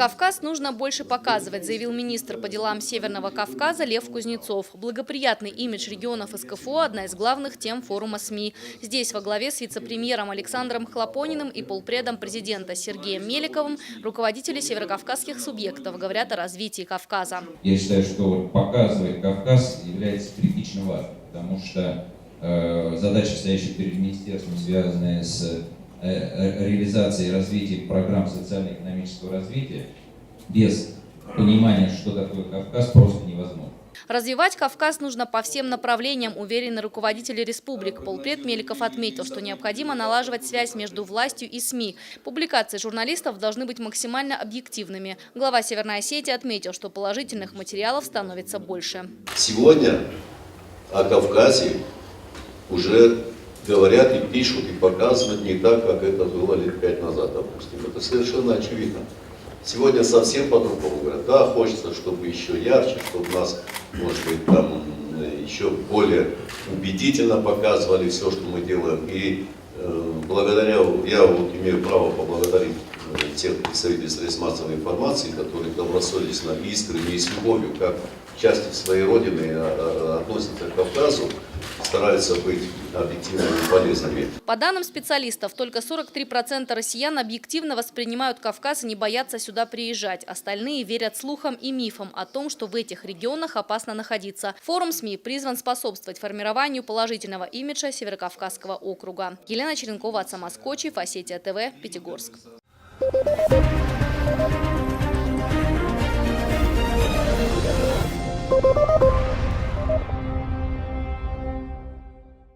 Северокавказ нужно больше показывать, заявил министр по делам Северного Кавказа Лев Кузнецов. Благоприятный имидж регионов СКФО – одна из главных тем форума СМИ. Здесь во главе с вице-премьером Александром Хлопониным и полпредом президента Сергеем Меликовым руководители северокавказских субъектов говорят о развитии Кавказа. Я считаю, что показывать Кавказ является критично важным, потому что задача, стоящая перед министерством, связанная с реализацией и развитием программ социально-экономического развития, без понимания, что такое Кавказ, просто невозможно. Развивать Кавказ нужно по всем направлениям, уверены руководители республик. Полпред Меликов отметил, что необходимо налаживать связь между властью и СМИ. Публикации журналистов должны быть максимально объективными. Глава Северной Осетии отметил, что положительных материалов становится больше. Сегодня о Кавказе уже говорят и пишут, и показывают не так, как это было лет 5 назад, допустим. Это совершенно очевидно. Сегодня совсем по-другому говорят. Да, хочется, чтобы еще ярче, чтобы нас, может быть, там еще более убедительно показывали все, что мы делаем. И благодаря, я вот имею право поблагодарить тех представителей средств массовой информации, которые добросовестно, искренне и с любовью, как к части своей родины относятся к Кавказу, стараются быть объективными и полезными. По данным специалистов, только 43% россиян объективно воспринимают Кавказ и не боятся сюда приезжать. Остальные верят слухам и мифам о том, что в этих регионах опасно находиться. Форум СМИ призван способствовать формированию положительного имиджа Северокавказского округа. Елена Черенкова, Ацамас Кочев, Осетия ТВ, Пятигорск.